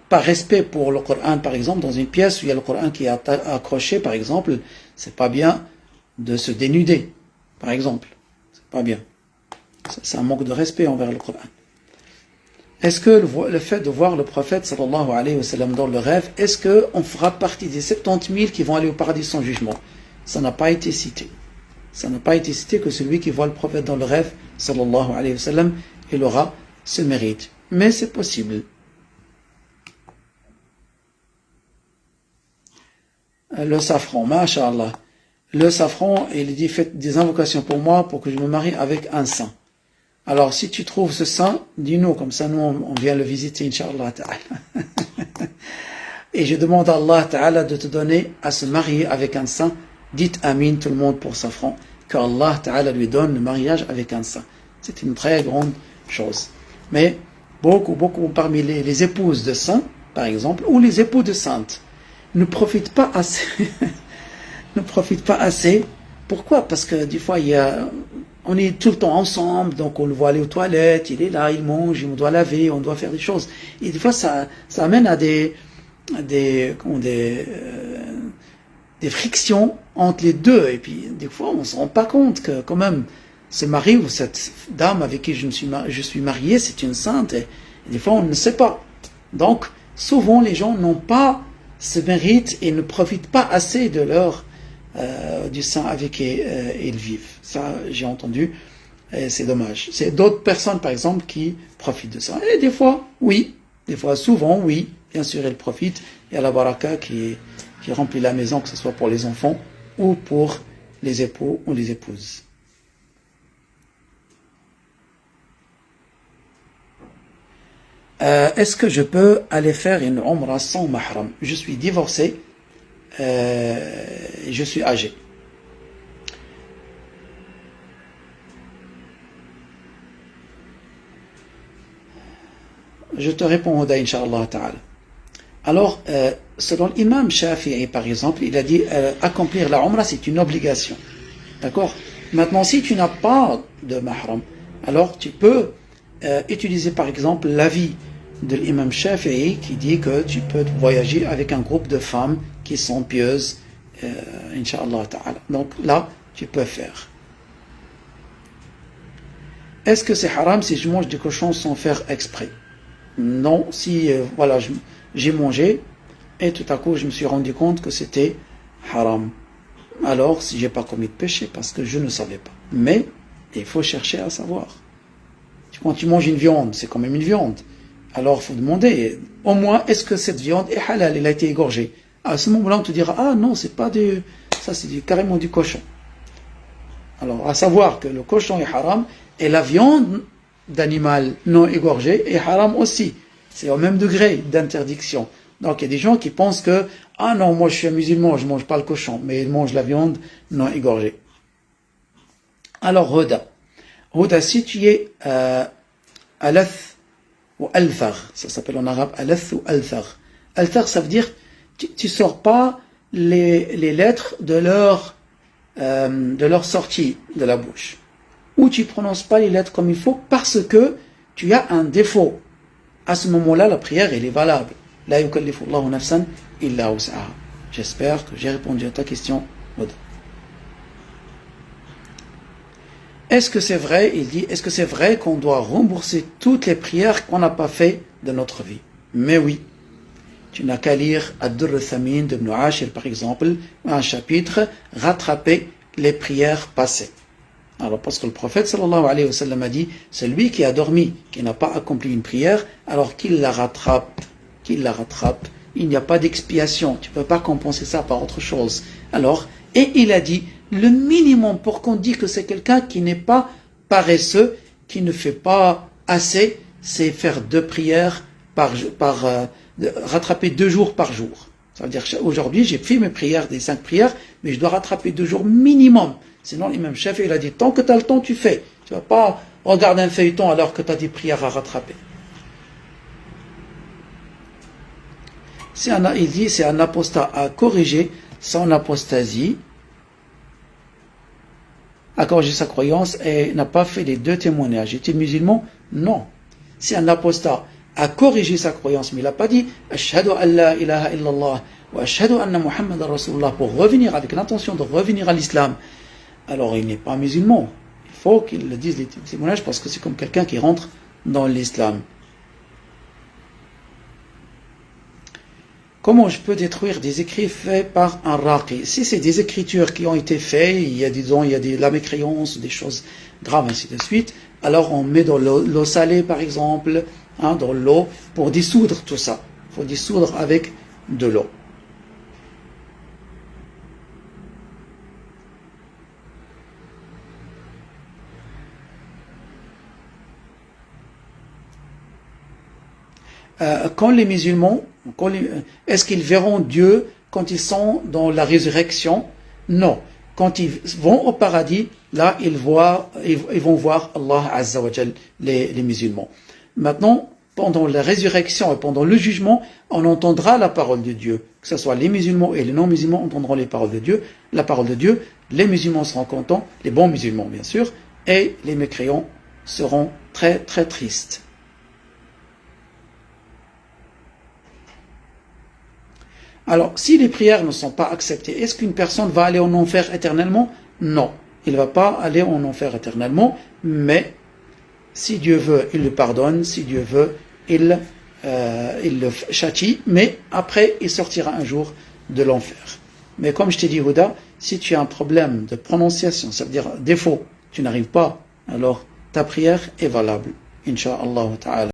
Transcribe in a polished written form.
par respect pour le Coran, par exemple, dans une pièce où il y a le Coran qui est accroché, par exemple, c'est pas bien de se dénuder, par exemple. C'est pas bien. C'est un manque de respect envers le Coran. Est-ce que le fait de voir le prophète sallallahu alayhi wa sallam dans le rêve, est-ce qu'on fera partie des 70 000 qui vont aller au paradis sans jugement? Ça n'a pas été cité. Ça n'a pas été cité que celui qui voit le prophète dans le rêve sallallahu alayhi wa sallam, il aura ce mérite. Mais c'est possible. Le safran, masha'Allah. Le safran, il dit, faites des invocations pour moi pour que je me marie avec un saint. Alors, si tu trouves ce saint, dis-nous, comme ça, nous, on vient le visiter, Inch'Allah ta'ala. Et je demande à Allah ta'ala de te donner à se marier avec un saint. Dites Amin, tout le monde, pour safran, que Allah ta'ala lui donne le mariage avec un saint. C'est une très grande chose. Mais, beaucoup parmi les épouses de saints, par exemple, ou les époux de saintes, ne profitent pas assez. Ne profitent pas assez. Pourquoi? Parce que des fois, on est tout le temps ensemble, donc on le voit aller aux toilettes, il est là, il mange, on doit laver, on doit faire des choses. Et des fois, ça amène à des frictions entre les deux. Et puis, des fois, on ne se rend pas compte que, quand même, ce mari ou cette dame avec qui je suis marié, c'est une sainte. Et des fois, on ne sait pas. Donc, souvent, les gens n'ont pas ce mérite et ne profitent pas assez de du saint avec qui ils vivent. Ça, j'ai entendu, et c'est dommage. C'est d'autres personnes, par exemple, qui profitent de ça. Et des fois, oui. Des fois, souvent, oui. Bien sûr, ils profitent. Il y a la baraka qui remplit la maison, que ce soit pour les enfants ou pour les époux ou les épouses. Est-ce que je peux aller faire une umrah sans mahram? Je suis divorcé, je suis âgé. Je te réponds, Oda, Inch'Allah ta'ala. Alors, selon l'imam Shafi'i, par exemple, il a dit accomplir la umrah, c'est une obligation. D'accord? Maintenant, si tu n'as pas de mahram, alors tu peux utiliser, par exemple, l'avis de l'imam Shafi'i qui dit que tu peux voyager avec un groupe de femmes qui sont pieuses, Inch'Allah ta'ala. Donc là, tu peux faire. Est-ce que c'est haram si je mange du cochon sans faire exprès? Non, si voilà, j'ai mangé et tout à coup je me suis rendu compte que c'était haram. Alors, si j'ai pas commis de péché, parce que je ne savais pas. Mais il faut chercher à savoir. Quand tu manges une viande, c'est quand même une viande. Alors, il faut demander, au moins, est-ce que cette viande est halal, elle a été égorgée? À ce moment-là, on te dira, ah non, c'est pas ça c'est carrément du cochon. Alors, à savoir que le cochon est haram, et la viande d'animal non égorgé est haram aussi. C'est au même degré d'interdiction. Donc, il y a des gens qui pensent que, ah non, moi je suis un musulman, je mange pas le cochon, mais ils mangent la viande non égorgée. Alors, Huda, si tu es alath ou althar, ça s'appelle en arabe alath ou althar. Althar, ça veut dire tu sors pas les lettres de leur sortie de la bouche, ou tu prononces pas les lettres comme il faut parce que tu as un défaut. À ce moment-là, la prière elle est valable. La yukallifu Allahu nafsan illa wus'aha. J'espère que j'ai répondu à ta question, Huda. Est-ce que c'est vrai, il dit, est-ce que c'est vrai qu'on doit rembourser toutes les prières qu'on n'a pas fait de notre vie? Mais oui. Tu n'as qu'à lire Ad-Durr al-Thamin d'Ibn Ashir, par exemple, un chapitre, rattraper les prières passées. Alors, parce que le prophète, sallallahu alayhi wa sallam, a dit, celui qui a dormi, qui n'a pas accompli une prière, alors qu'il la rattrape, il n'y a pas d'expiation, tu ne peux pas compenser ça par autre chose. Alors, et il a dit, le minimum pour qu'on dise que c'est quelqu'un qui n'est pas paresseux, qui ne fait pas assez, c'est faire 2 prières rattraper 2 jours par jour. Ça veut dire aujourd'hui j'ai fait mes prières, des 5 prières, mais je dois rattraper 2 jours minimum. Sinon l'imam Shafi'i il a dit, tant que tu as le temps, tu fais. Tu ne vas pas regarder un feuilleton alors que tu as des prières à rattraper. Il dit, c'est un apostat à corriger son apostasie, a corrigé sa croyance et n'a pas fait les 2 témoignages. Est-il musulman? Non. Si un apostat a corrigé sa croyance, mais il n'a pas dit Ashhadu an la ilaha illallah wa ashhadu anna Muhammadan Rasulullah pour revenir avec l'intention de revenir à l'islam, alors il n'est pas musulman. Il faut qu'il le dise les témoignages parce que c'est comme quelqu'un qui rentre dans l'islam. Comment je peux détruire des écrits faits par un raqi? Si c'est des écritures qui ont été faites, il y a de la mécréance, des choses graves, ainsi de suite, alors on met dans l'eau salée, par exemple, dans l'eau, pour dissoudre tout ça. Il faut dissoudre avec de l'eau. Quand les musulmans, est-ce qu'ils verront Dieu quand ils sont dans la résurrection? Non. Quand ils vont au paradis, là, ils vont voir Allah Azza wa Jal, les musulmans. Maintenant, pendant la résurrection et pendant le jugement, on entendra la parole de Dieu. Que ce soit les musulmans et les non-musulmans entendront les paroles de Dieu. La parole de Dieu, les musulmans seront contents, les bons musulmans bien sûr, et les mécréants seront très très tristes. Alors, si les prières ne sont pas acceptées, est-ce qu'une personne va aller en enfer éternellement? Non, il ne va pas aller en enfer éternellement, mais si Dieu veut, il le pardonne, si Dieu veut, il le châtie, mais après, il sortira un jour de l'enfer. Mais comme je t'ai dit, Houda, si tu as un problème de prononciation, ça veut dire défaut, tu n'arrives pas, alors ta prière est valable, Inch'Allah ta'ala.